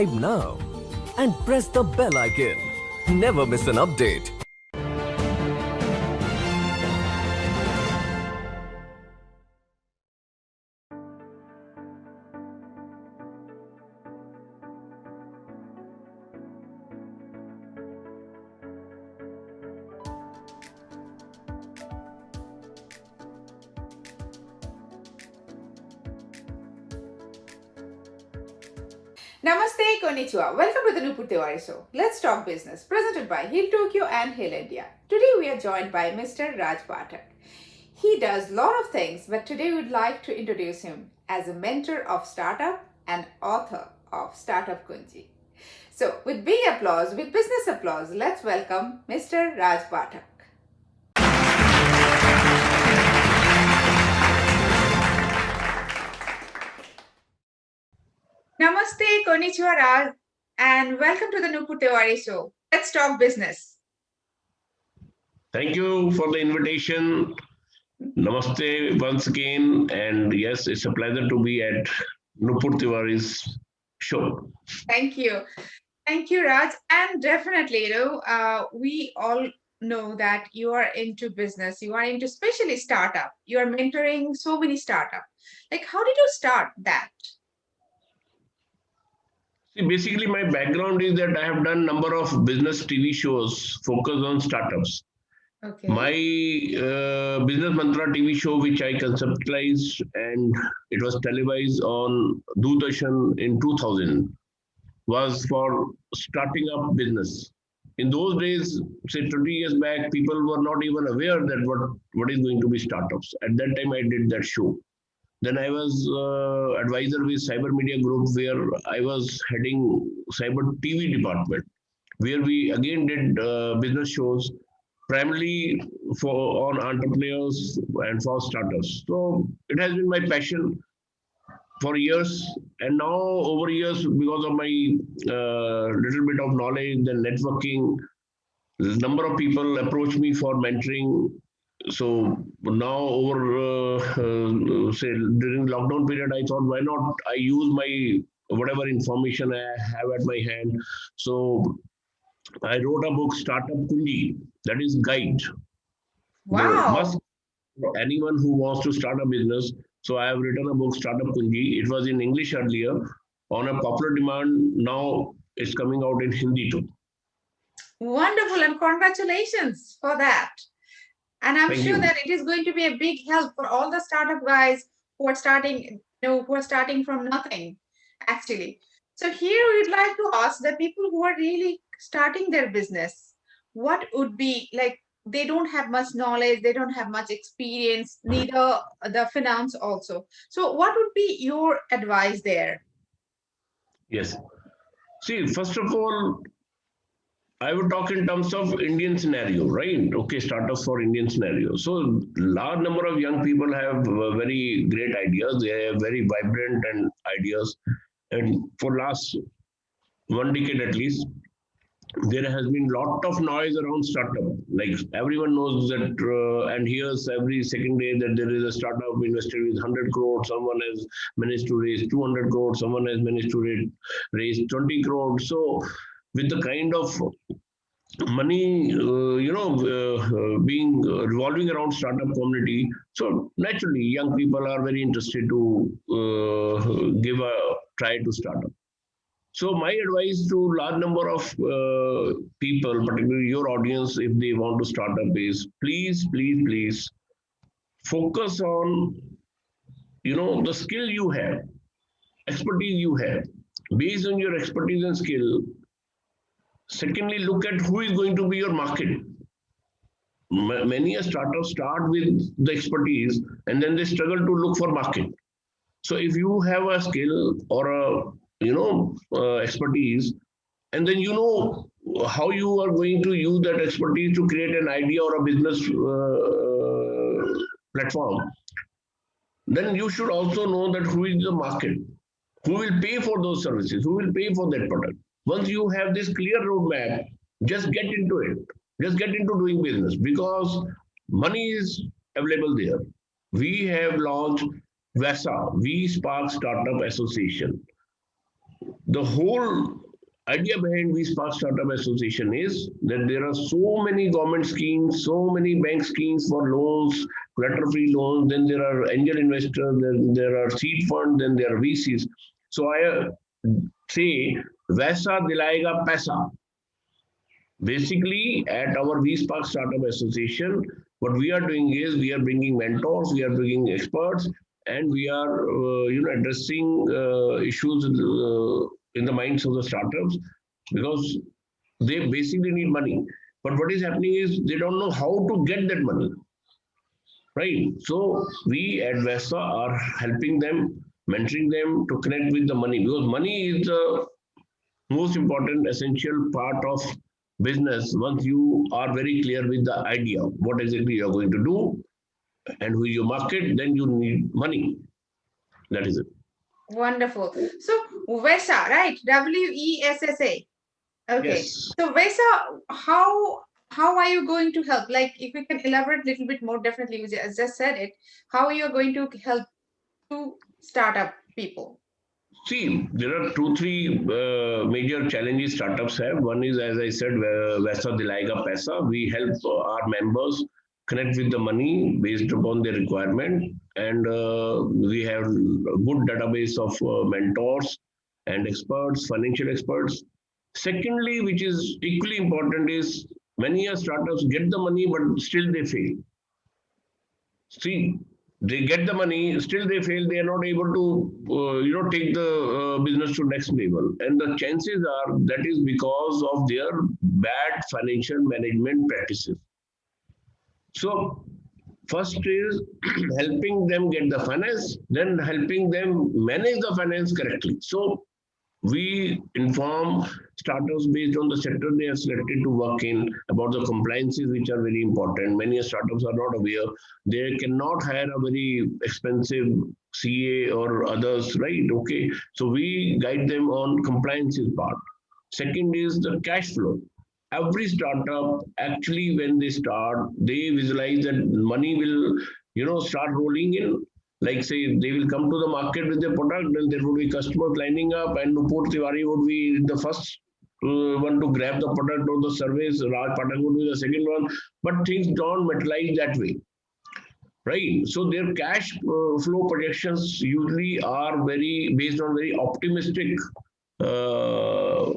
subscribe now and press the bell icon. Never miss an update. Namaste, konnichiwa. Welcome to the Nupur Tiwari Show. Let's talk business. Presented by Hill Tokyo and Hill India. Today we are joined by Mr. Raj Pathak. He does a lot of things, but today we'd like to introduce him as a mentor of startup and author of Startup Kunji. So, with big applause, with business applause, let's welcome Mr. Raj Pathak. Namaste, konnichiwa, Raj, and welcome to the Nupur Tiwari Show. Let's talk business. Thank you for the invitation. Namaste once again. And yes, it's a pleasure to be at Nupur Tiwari's show. Thank you. Thank you, Raj. And definitely, we all know that you are into business. You are into especially startup. You are mentoring so many startup. Like, how did you start that? See, basically, my background is that I have done number of business TV shows focused on startups. Okay. My Business Mantra TV show, which I conceptualized and it was televised on Doordarshan in 2000, was for starting up business. In those days, say 20 years back, people were not even aware that what is going to be startups. At that time, I did that show. Then I was advisor with Cyber Media Group, where I was heading Cyber TV department, where we again did business shows, primarily on entrepreneurs and for startups. So it has been my passion for years, and now over years, because of my little bit of knowledge and networking, a number of people approach me for mentoring. So now say during lockdown period, I thought, why not I use my whatever information I have at my hand. So I wrote a book, Startup Kunji, that is guide. Wow. Anyone who wants to start a business. So I have written a book, Startup Kunji. It was in English earlier. On a popular demand, now it's coming out in Hindi too. Wonderful, and congratulations for that. And I'm Thank sure you. that it is going to be a big help for all the startup guys who are starting, who are starting from nothing, actually. So here we'd like to ask the people who are really starting their business, what would be like, they don't have much knowledge, they don't have much experience, neither the finance also. So what would be your advice there? Yes. See, first of all, I would talk in terms of Indian scenario, right? Okay, startups for Indian scenario. So large number of young people have very great ideas. They are very vibrant and ideas. And for last 1 decade at least, there has been lot of noise around startup. Like everyone knows that, and hears every second day that there is a startup invested with 100 crores. Someone has managed to raise 200 crores. Someone has managed to raise 20 crores. So with the kind of money, being revolving around startup community, so naturally young people are very interested to give a try to startup. So my advice to large number of people, particularly your audience, if they want to start up, is please focus on the skill you have, expertise you have. Based on your expertise and skill, secondly, look at who is going to be your market. Many a startup start with the expertise and then they struggle to look for market. So if you have a skill or a expertise, and then how you are going to use that expertise to create an idea or a business platform, then you should also know that who is the market, who will pay for those services, who will pay for that product. Once you have this clear roadmap, just get into it. Just get into doing business because money is available there. We have launched VESA, V Spark Startup Association. The whole idea behind we Spark Startup Association is that there are so many government schemes, so many bank schemes for loans, clutter-free loans. Then there are angel investors, then there are seed funds, then there are VCs. So I say, वैसा दिलाएगा पैसा. Basically, at our VSpark Startup Association, what we are doing is we are bringing mentors, we are bringing experts, and we are addressing issues in the minds of the startups because they basically need money. But what is happening is they don't know how to get that money, right? So we at VESA are helping them, mentoring them to connect with the money because money is the most important essential part of business. Once you are very clear with the idea what exactly you are going to do and who is your market, then you need money. That is it. Wonderful. So VESA, right? WESSA. Okay. Yes. So VESA, how are you going to help? Like, if you can elaborate a little bit more, definitely, you just said it. How are you going to help to startup people? See, there are two, three major challenges startups have. One is, as I said, Vesa Dilayega Paisa. We help our members connect with the money based upon their requirement. And we have a good database of mentors and experts, financial experts. Secondly, which is equally important, is many startups get the money, but still they fail. See, they get the money, still they fail. They are not able to, take the business to next level. And the chances are that is because of their bad financial management practices. So, first is helping them get the finance, then helping them manage the finance correctly. So, we inform startups based on the sector they are selected to work in about the compliances which are very important. Many startups are not aware. They cannot hire a very expensive CA or others, right? Okay. So we guide them on compliances part. Second is the cash flow. Every startup actually when they start, they visualize that money will, start rolling in, like say they will come to the market with their product and there would be customers lining up and Nupur Tiwari would be the first one to grab the product or the service, Raj Patak would be the second one, but things don't materialize that way, right? So their cash flow projections usually are very based on very optimistic uh,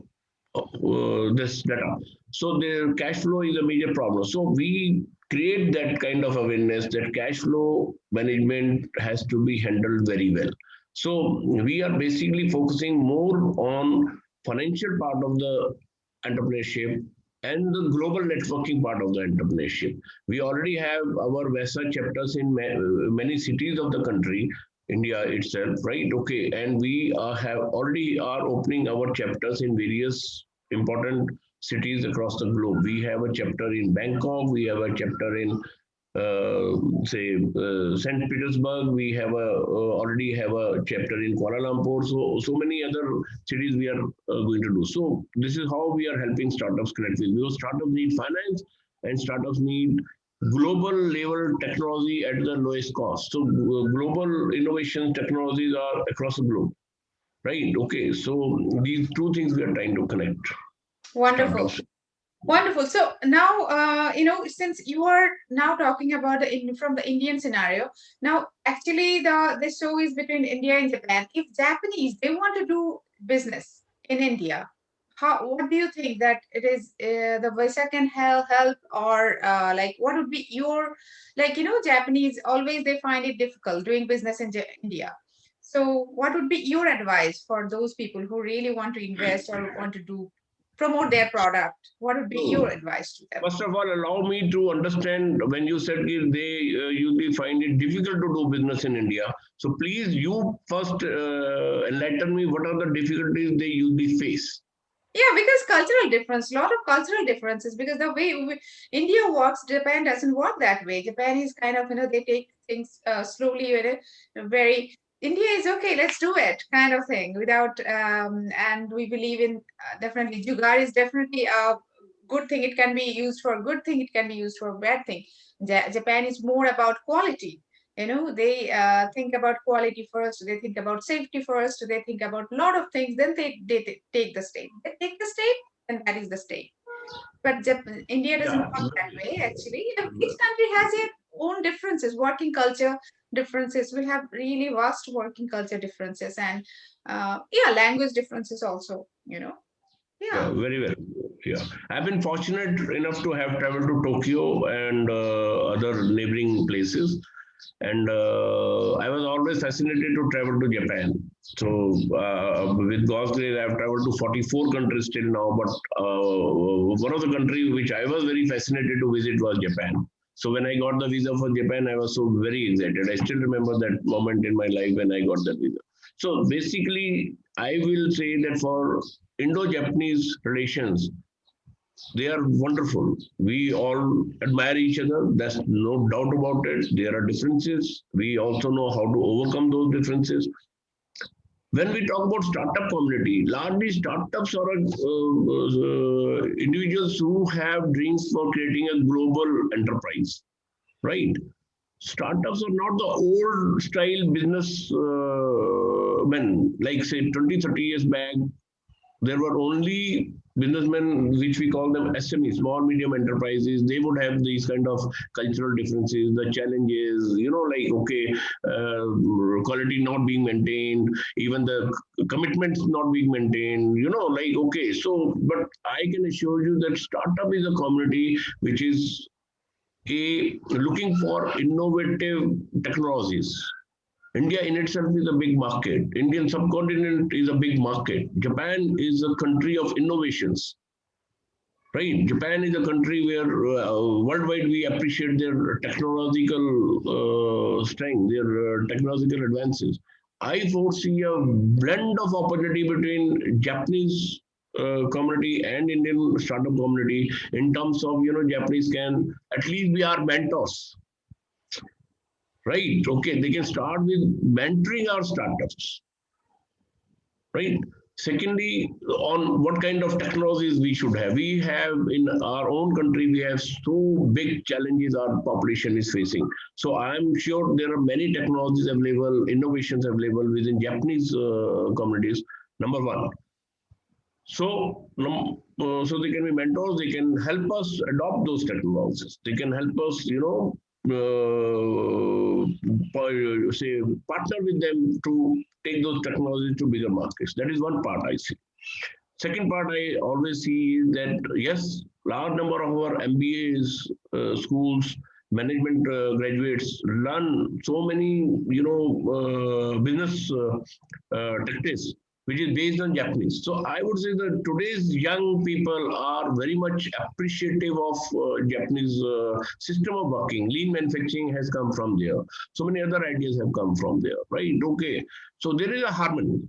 this data. So their cash flow is a major problem. So we create that kind of awareness that cash flow management has to be handled very well. So we are basically focusing more on financial part of the entrepreneurship and the global networking part of the entrepreneurship. We already have our VESA chapters in many cities of the country, India itself, right? Okay, and we have already are opening our chapters in various important cities across the globe. We have a chapter in Bangkok. We have a chapter in say Saint Petersburg. We have a already have a chapter in Kuala Lumpur. So many other cities we are going to do. So this is how we are helping startups connect with. Because startups need finance and startups need global level technology at the lowest cost. So global innovation technologies are across the globe, right? Okay, so these two things we are trying to connect Wonderful. startups. Wonderful. So now, since you are now talking about from the Indian scenario, now actually the show is between India and Japan. If Japanese they want to do business in India, what do you think that it is the visa can help or like what would be your Japanese always they find it difficult doing business in India. So what would be your advice for those people who really want to invest or want to do promote their product? What would be your So, advice to them? first of all, allow me to understand when you said they usually find it difficult to do business in India. So please, you first enlighten me what are the difficulties they usually face. Yeah, because cultural difference, lot of cultural differences. Because the way India works, Japan doesn't work that way. Japan is kind of they take things slowly, very. India is okay, let's do it, kind of thing. Without and we believe in definitely Jugaad is definitely a good thing. It can be used for a good thing. It can be used for a bad thing. Japan is more about quality. They think about quality first, they think about safety first, they think about a lot of things, then they take the state. They take the state, and that is the state. But India doesn't Yeah. work that way, actually. Each country has its own differences, working culture differences. We have really vast working culture differences, and yeah, language differences also, Yeah, Yeah. very well. Yeah, I've been fortunate enough to have traveled to Tokyo and other neighboring places, and I was always fascinated to travel to Japan. So, with God's grace, I've traveled to 44 countries till now. But one of the countries which I was very fascinated to visit was Japan. So when I got the visa for Japan, I was so very excited. I still remember that moment in my life when I got that visa. So basically, I will say that for Indo-Japanese relations, they are wonderful. We all admire each other. There's no doubt about it. There are differences. We also know how to overcome those differences. When we talk about startup community, largely startups are individuals who have dreams for creating a global enterprise, right? Startups are not the old style business men, like say 20, 30 years back. There were only businessmen, which we call them SMEs, small medium enterprises. They would have these kind of cultural differences, the challenges, like okay, quality not being maintained, even the commitments not being maintained, like okay. So, but I can assure you that startup is a community which is looking for innovative technologies. India in itself is a big market. Indian subcontinent is a big market. Japan is a country of innovations, right? Japan is a country where worldwide we appreciate their technological strength, their technological advances. I foresee a blend of opportunity between Japanese community and Indian startup community in terms of Japanese can at least be our mentors, right? Okay, they can start with mentoring our startups, right? Secondly, on what kind of technologies we should have. We have in our own country, we have so big challenges our population is facing. So I'm sure there are many technologies available, innovations available within Japanese communities. Number one. So they can be mentors. They can help us adopt those technologies. They can help us, say partner with them to take those technologies to bigger markets. That is one part I see. Second part I always see is that yes, large number of our MBAs schools, management graduates learn so many business tactics which is based on Japanese. So I would say that today's young people are very much appreciative of Japanese system of working. Lean manufacturing has come from there. So many other ideas have come from there, right? Okay. So there is a harmony,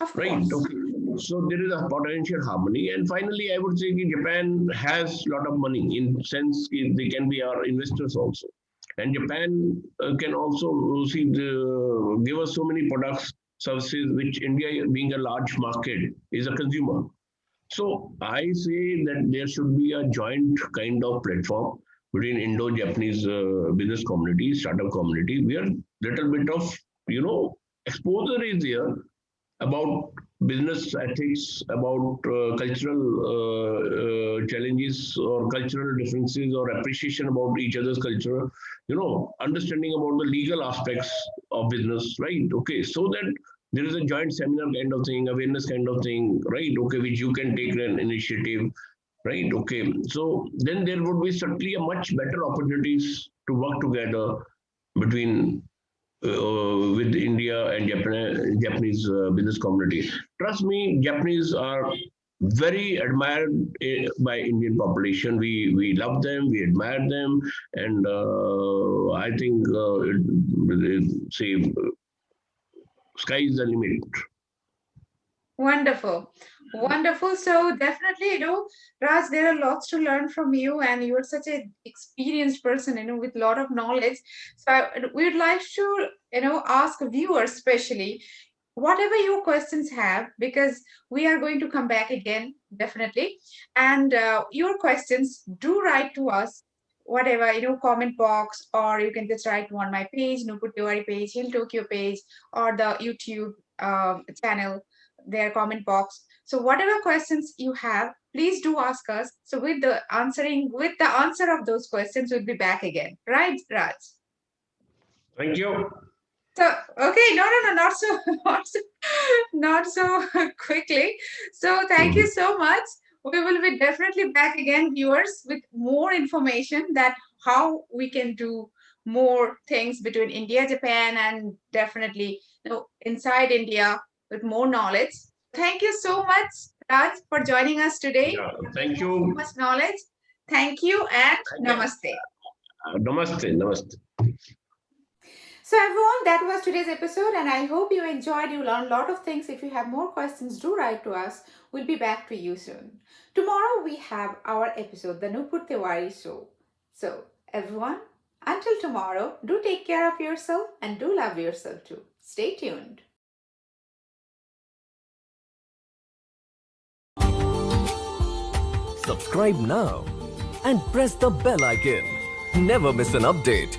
Of right? course. Okay. So there is a potential harmony. And finally, I would say that Japan has a lot of money in sense they can be our investors also. And Japan can also give us so many products, services, which India, being a large market, is a consumer. So I say that there should be a joint kind of platform between Indo-Japanese business community, startup community, where little bit of exposure is there about business ethics, about cultural challenges or cultural differences or appreciation about each other's culture, understanding about the legal aspects of business, right? Okay, so that there is a joint seminar kind of thing, awareness kind of thing, right? Okay, which you can take an initiative, right? Okay, so then there would be certainly a much better opportunities to work together between with India and Japanese business community. Trust me, Japanese are very admired by Indian population. We love them, we admire them, and I think say sky is the limit. Wonderful. Wonderful. So definitely, Raj, there are lots to learn from you, and you're such an experienced person, with a lot of knowledge. So we'd like to, ask viewers especially whatever your questions have, because we are going to come back again, definitely. And your questions, do write to us whatever, comment box, or you can just write on my page, Nupur Tiwari page, Hill Tokyo page, or the YouTube channel, their comment box. So whatever questions you have, please do ask us. So with the answer of those questions, we'll be back again. Right, Raj? Thank you. So, okay, no, not so, not so quickly. So, thank you so much. We will be definitely back again, viewers, with more information that how we can do more things between India, Japan, and definitely, inside India with more knowledge. Thank you so much, Raj, for joining us today. Yeah, thank So you. much knowledge. Thank you and namaste. Namaste. Namaste. So everyone, that was today's episode, and I hope you enjoyed. You learned a lot of things. If you have more questions, do write to us. We'll be back to you soon. Tomorrow we have our episode, the Nupur Tiwari Show. So everyone, until tomorrow, do take care of yourself and do love yourself too. Stay tuned. Subscribe now and press the bell icon. Never miss an update.